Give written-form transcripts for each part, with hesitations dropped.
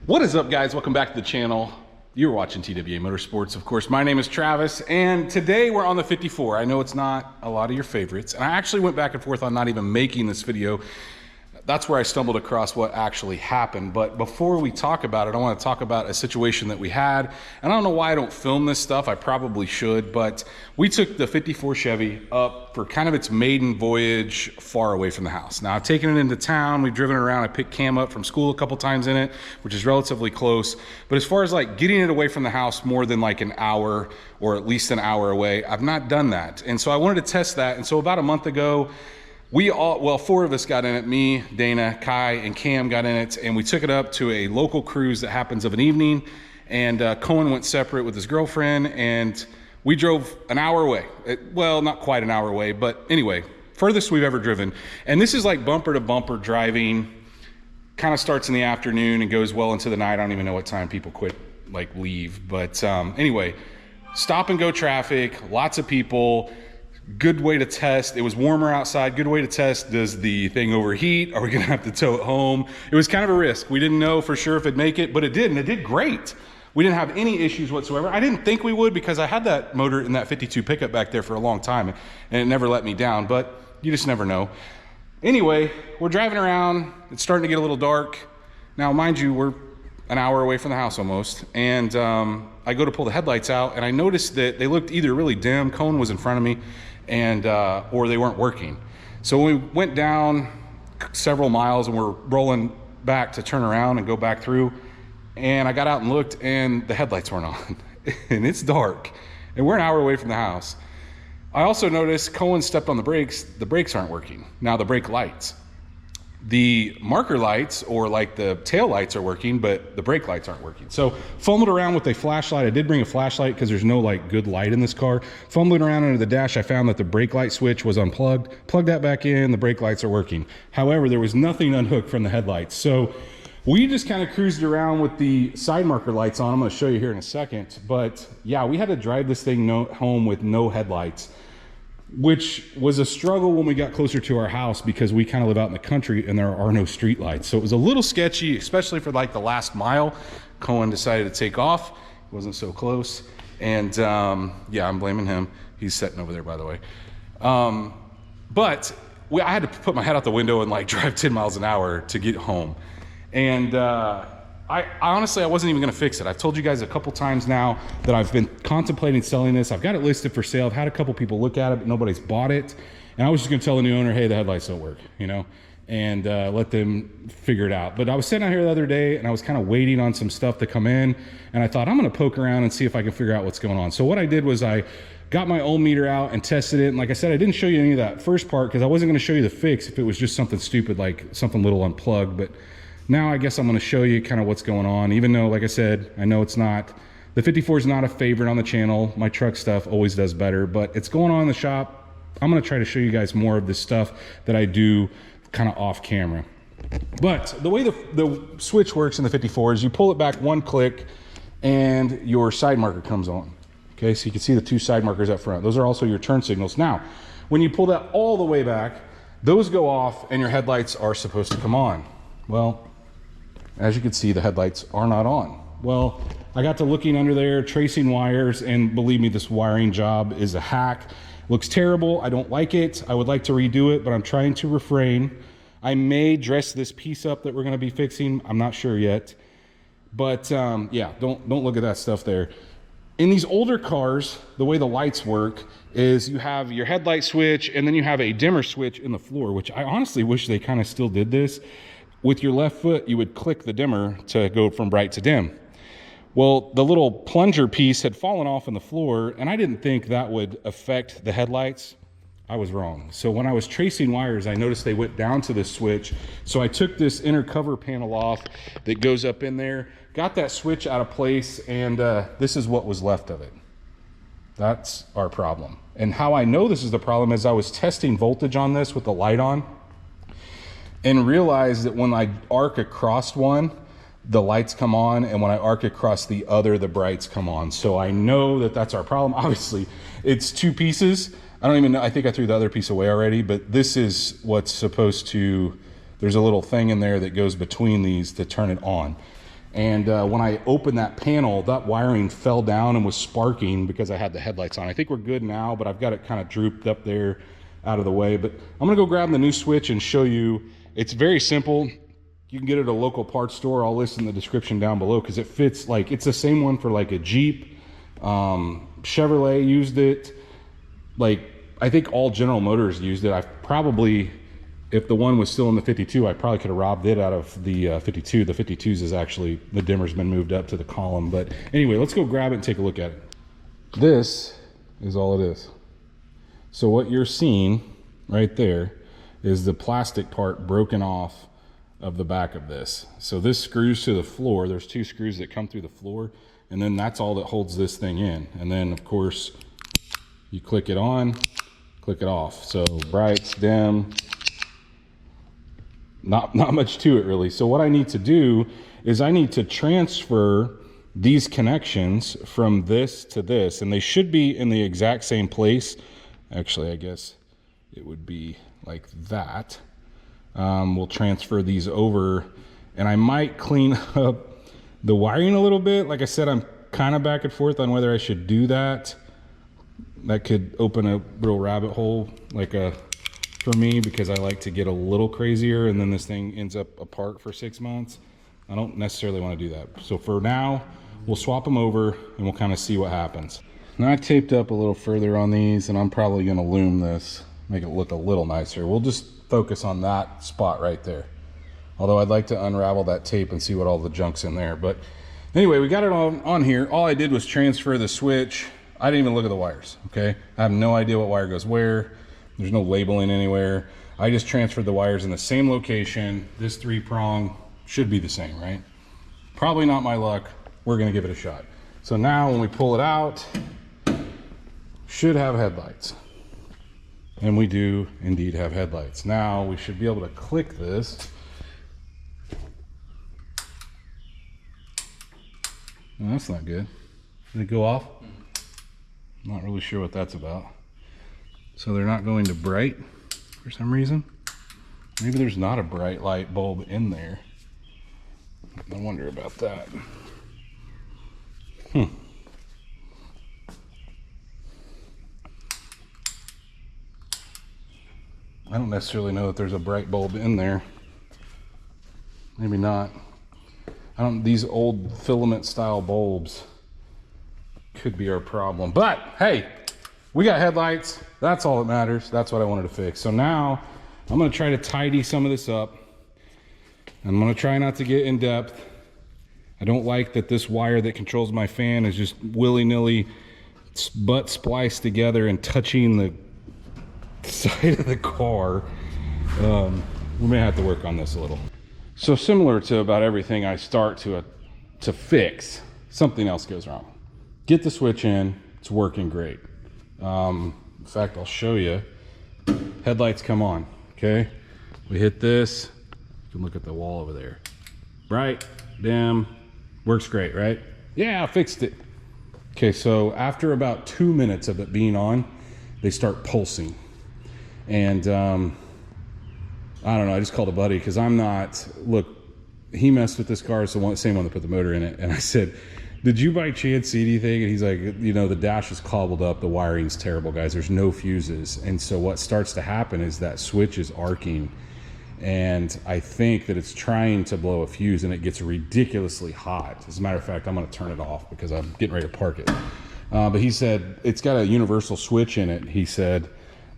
What is up, guys? Welcome back to the channel. You're watching TWA Motorsports. Of course, my name is Travis, and today we're on the 54. I know it's not a lot of your favorites, and I actually went back and forth on not even making this video. That's where I stumbled across what actually happened. But before we talk about it, I want to talk about a situation that we had. And I don't know why I don't film this stuff. I probably should, but we took the 54 Chevy up for kind of its maiden voyage far away from the house. Now, I've taken it into town. We've driven it around. I picked Cam up from school a couple times in it, which is relatively close. But as far as like getting it away from the house more than like an hour or at least an hour away, I've not done that. And so I wanted to test that. And so about a month ago, four of us got in it. Me, Dana, Kai, and Cam got in it, and we took it up to a local cruise that happens of an evening. And Cohen went separate with his girlfriend, and we drove an hour away. Well, not quite an hour away, but anyway, furthest we've ever driven. And this is like bumper to bumper driving. Kind of starts in the afternoon and goes well into the night. I don't even know what time people leave. But anyway, stop and go traffic, lots of people. Good way to test. It was warmer outside. Good way to test. Does the thing overheat? Are we gonna have to tow it home? It was kind of a risk. We didn't know for sure if it'd make it, but it did, and it did great. We didn't have any issues whatsoever. I didn't think we would because I had that motor in that 52 pickup back there for a long time, and it never let me down, but you just never know. Anyway, we're driving around. It's starting to get a little dark. Now, mind you, we're an hour away from the house almost, and I go to pull the headlights out, and I noticed that they looked either really dim, Cone was in front of me, and or they weren't working. So we went down several miles and we're rolling back to turn around and go back through, and I got out and looked, and the headlights weren't on. And it's dark, and we're an hour away from the house. I also noticed Cohen stepped on the brakes aren't working. Now the brake lights. The marker lights, or like the tail lights, are working, but the brake lights aren't working. So fumbled around with a flashlight. I did bring a flashlight because there's no like good light in this car. Fumbling around under the dash, I found that the brake light switch was unplugged. Plugged that back in, the brake lights are working. However, there was nothing unhooked from the headlights. So we just kind of cruised around with the side marker lights on. I'm going to show you here in a second. But yeah, we had to drive this thing home with no headlights, which was a struggle when we got closer to our house because we kind of live out in the country and there are no street lights. So it was a little sketchy, especially for like the last mile. Cohen decided to take off. It wasn't so close. And yeah, I'm blaming him. He's sitting over there, by the way. But I had to put my head out the window and like drive 10 miles an hour to get home. And I honestly, I wasn't even gonna fix it. I've told you guys a couple times now that I've been contemplating selling this. I've got it listed for sale. I've had a couple people look at it, but nobody's bought it. And I was just gonna tell the new owner, hey, the headlights don't work, you know, and let them figure it out. But I was sitting out here the other day and I was kind of waiting on some stuff to come in. And I thought, I'm gonna poke around and see if I can figure out what's going on. So what I did was I got my ohm meter out and tested it. And like I said, I didn't show you any of that first part because I wasn't gonna show you the fix if it was just something stupid, like something little unplugged. But now I guess I'm going to show you kind of what's going on, even though, like I said, I know it's not, the 54 is not a favorite on the channel. My truck stuff always does better, but it's going on in the shop. I'm going to try to show you guys more of this stuff that I do kind of off camera. But the way the switch works in the 54 is you pull it back one click and your side marker comes on. Okay, so you can see the two side markers up front. Those are also your turn signals. Now, when you pull that all the way back, those go off and your headlights are supposed to come on. Well, as you can see, the headlights are not on. Well, I got to looking under there, tracing wires, and believe me, this wiring job is a hack. Looks terrible. I don't like it. I would like to redo it, but I'm trying to refrain. I may dress this piece up that we're going to be fixing. I'm not sure yet. But yeah, don't look at that stuff there. In these older cars, the way the lights work is you have your headlight switch, and then you have a dimmer switch in the floor, which I honestly wish they kind of still did this. With your left foot, you would click the dimmer to go from bright to dim. Well, the little plunger piece had fallen off on the floor, and I didn't think that would affect the headlights. I was wrong. So when I was tracing wires, I noticed they went down to this switch. So I took this inner cover panel off that goes up in there, got that switch out of place, and this is what was left of it. That's our problem. And how I know this is the problem is I was testing voltage on this with the light on, and realized that when I arc across one, the lights come on, and when I arc across the other, the brights come on. So I know that that's our problem. Obviously, it's two pieces. I don't even know, I think I threw the other piece away already, but this is what's supposed to, there's a little thing in there that goes between these to turn it on. And when I opened that panel, that wiring fell down and was sparking because I had the headlights on. I think we're good now, but I've got it kind of drooped up there out of the way. But I'm gonna go grab the new switch and show you. It's very simple. You can get it at a local parts store. I'll list in the description down below because it fits, like, it's the same one for like a Jeep. Chevrolet used it. Like, I think all General Motors used it. I've probably, if the one was still in the 52, I probably could have robbed it out of the 52. The 52s is actually, the dimmer's been moved up to the column. But anyway, let's go grab it and take a look at it. This is all it is. So what you're seeing right there is the plastic part broken off of the back of this. So this screws to the floor. There's 2 screws that come through the floor, and then that's all that holds this thing in. And then of course you click it on, click it off. So brights, dim, not much to it really. So what I need to do is I need to transfer these connections from this to this, and they should be in the exact same place. Actually, I guess it would be like that. We'll transfer these over, and I might clean up the wiring a little bit. Like I said, I'm kind of back and forth on whether I should do that. That could open a real rabbit hole, like for me, because I like to get a little crazier, and then this thing ends up apart for 6 months. I don't necessarily want to do that. So for now, we'll swap them over and we'll kind of see what happens. Now I taped up a little further on these, and I'm probably going to loom this, make it look a little nicer. We'll just focus on that spot right there. Although I'd like to unravel that tape and see what all the junk's in there. But anyway, we got it on here. All I did was transfer the switch. I didn't even look at the wires, okay? I have no idea what wire goes where. There's no labeling anywhere. I just transferred the wires in the same location. This 3-prong should be the same, right? Probably not my luck. We're gonna give it a shot. So now when we pull it out, should have headlights. And we do indeed have headlights. Now we should be able to click this. Well, that's not good. Did it go off? Not really sure what that's about. So they're not going to bright for some reason. Maybe there's not a bright light bulb in there. I wonder about that. I don't necessarily know that there's a bright bulb in there. Maybe not. These old filament style bulbs could be our problem. But hey, we got headlights. That's all that matters. That's what I wanted to fix. So now I'm gonna try to tidy some of this up. I'm gonna try not to get in depth. I don't like that this wire that controls my fan is just willy-nilly butt spliced together and touching the side of the car. We may have to work on this a little. So similar to about everything I start to fix, something else goes wrong. Get the switch in, it's working great. In fact, I'll show you. Headlights come on, okay? We hit this, you can look at the wall over there. Bright, dim, works great, right? Yeah, I fixed it. Okay, so after about 2 minutes of it being on, they start pulsing. And I don't know, I just called a buddy because I'm not, look, he messed with this car, it's the same one that put the motor in it. And I said, did you by chance see anything? And he's like, you know, the dash is cobbled up, the wiring's terrible, guys, there's no fuses. And so what starts to happen is that switch is arcing. And I think that it's trying to blow a fuse, and it gets ridiculously hot. As a matter of fact, I'm gonna turn it off because I'm getting ready to park it. But he said, it's got a universal switch in it, he said.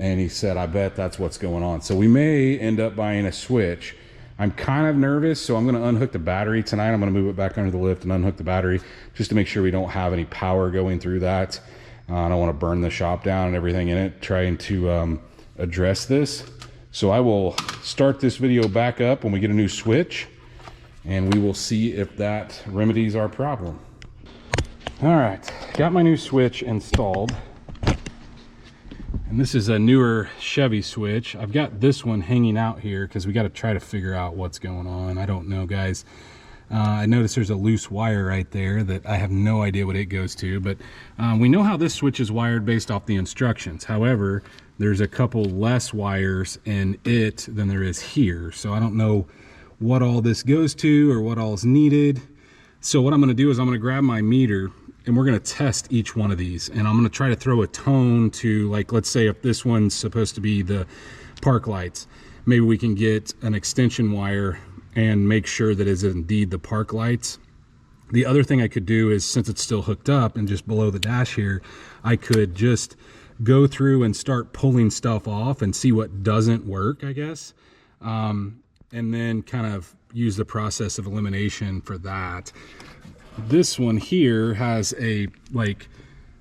And he said, I bet that's what's going on. So we may end up buying a switch. I'm kind of nervous, so I'm gonna unhook the battery tonight. I'm gonna move it back under the lift and unhook the battery just to make sure we don't have any power going through that. I don't wanna burn the shop down and everything in it, trying to address this. So I will start this video back up when we get a new switch, and we will see if that remedies our problem. All right, got my new switch installed. And this is a newer Chevy switch. I've got this one hanging out here because we got to try to figure out what's going on. I don't know, guys. I noticed there's a loose wire right there that I have no idea what it goes to, but we know how this switch is wired based off the instructions. However, there's a couple less wires in it than there is here. So I don't know what all this goes to or what all is needed. So what I'm going to do is I'm going to grab my meter and we're going to test each one of these. And I'm going to try to throw a tone to, like, let's say if this one's supposed to be the park lights, maybe we can get an extension wire and make sure that it's indeed the park lights. The other thing I could do is, since it's still hooked up and just below the dash here, I could just go through and start pulling stuff off and see what doesn't work, I guess. And then kind of use the process of elimination for that. This one here has a like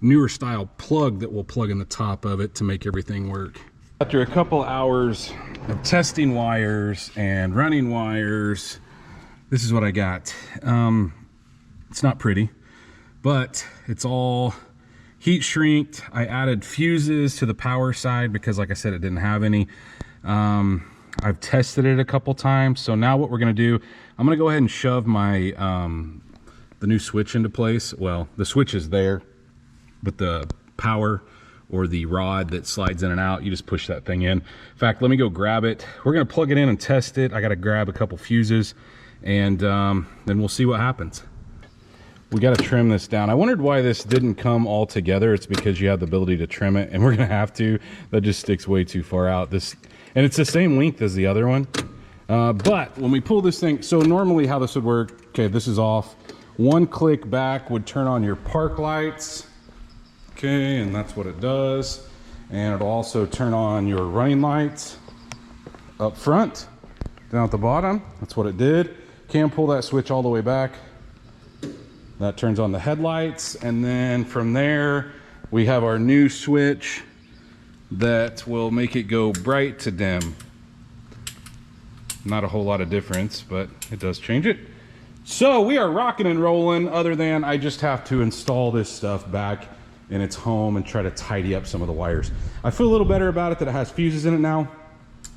newer style plug that will plug in the top of it to make everything work. After a couple hours of testing wires and running wires, this is what I got. It's not pretty, but it's all heat shrinked. I added fuses to the power side because, like I said, it didn't have any. I've tested it a couple times. So now what we're gonna do, I'm gonna go ahead and shove my the new switch into place. Well, the switch is there, but the power or the rod that slides in and out, you just push that thing in. In fact, let me go grab it. We're gonna plug it in and test it. I gotta grab a couple fuses and then we'll see what happens. We got to trim this down. I wondered why this didn't come all together. It's because you have the ability to trim it, and we're gonna have to. That just sticks way too far out. This, and it's the same length as the other one. But when we pull this thing, so normally how this would work, okay, this is off. One click back would turn on your park lights. Okay, and that's what it does. And it'll also turn on your running lights up front, down at the bottom. That's what it did. Can pull that switch all the way back. That turns on the headlights, and then from there we have our new switch that will make it go bright to dim. Not a whole lot of difference, but it does change it. So we are rocking and rolling, other than I just have to install this stuff back in its home and try to tidy up some of the wires. I feel a little better about it that it has fuses in it now.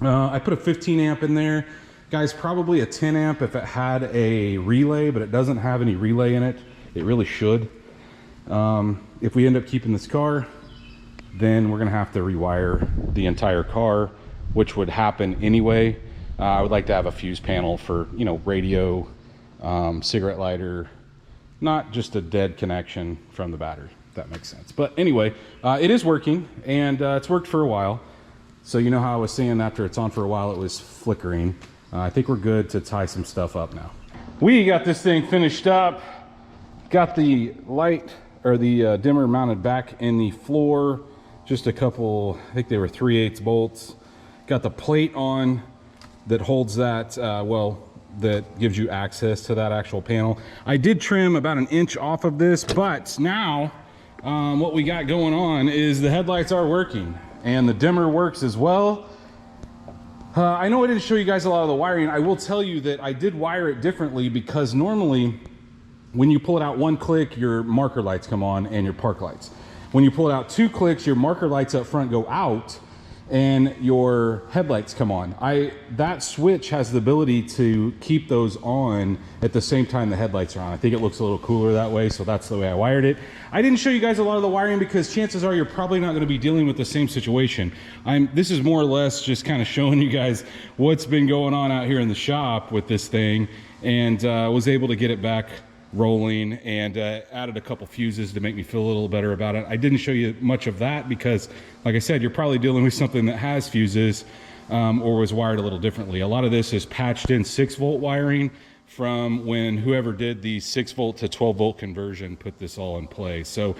I put a 15 amp in there. Guys, probably a 10 amp if it had a relay, but it doesn't have any relay in it. It really should. If we end up keeping this car, then we're gonna have to rewire the entire car, which would happen anyway. I would like to have a fuse panel for, you know, radio, cigarette lighter, not just a dead connection from the battery, if that makes sense. But anyway, it is working, and it's worked for a while. So you know how I was saying after it's on for a while, it was flickering. I think we're good to tie some stuff up now. We got this thing finished up. Got the light, or the dimmer mounted back in the floor. Just a couple, I think they were 3/8 bolts. Got the plate on that holds that, well, that gives you access to that actual panel. I did trim about 1 inch off of this, but now what we got going on is the headlights are working and the dimmer works as well. I know I didn't show you guys a lot of the wiring. I will tell you that I did wire it differently, because normally when you pull it out 1 click, your marker lights come on and your park lights. When you pull it out 2 clicks, your marker lights up front go out and your headlights come on. That switch has the ability to keep those on at the same time the headlights are on. I think it looks a little cooler that way, so that's the way I wired it. I didn't show you guys a lot of the wiring because chances are you're probably not gonna be dealing with the same situation. This is more or less just kind of showing you guys what's been going on out here in the shop with this thing, and was able to get it back rolling, and added a couple fuses to make me feel a little better about it. I didn't show you much of that because, like I said, you're probably dealing with something that has fuses or was wired a little differently. A lot of this is patched in 6-volt wiring from when whoever did the 6-volt to 12-volt conversion put this all in place. So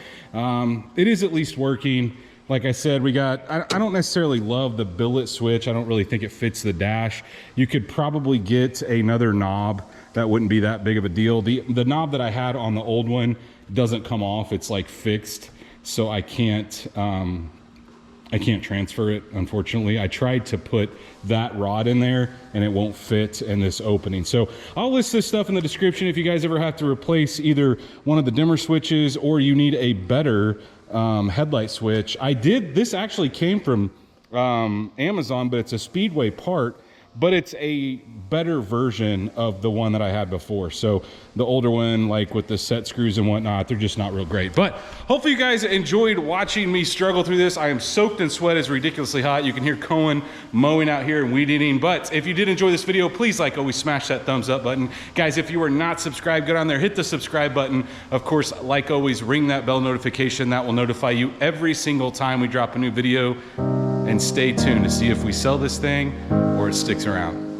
it is at least working. Like I said, we got, I don't necessarily love the billet switch. I don't really think it fits the dash. You could probably get another knob. That wouldn't be that big of a deal. The knob that I had on the old one doesn't come off. It's like fixed, so I can't transfer it, unfortunately. I tried to put that rod in there and it won't fit in this opening. So I'll list this stuff in the description if you guys ever have to replace either one of the dimmer switches or you need a better headlight switch. This actually came from Amazon, but it's a Speedway part. but it's a better version of the one that I had before. So the older one, like with the set screws and whatnot, they're just not real great. But hopefully you guys enjoyed watching me struggle through this. I am soaked in sweat. It's ridiculously hot. You can hear Cohen mowing out here and weed eating. But if you did enjoy this video, please, like always, smash that thumbs up button. Guys, if you are not subscribed, get on there, hit the subscribe button. Of course, like always, ring that bell notification. That will notify you every single time we drop a new video. And stay tuned to see if we sell this thing or it sticks around.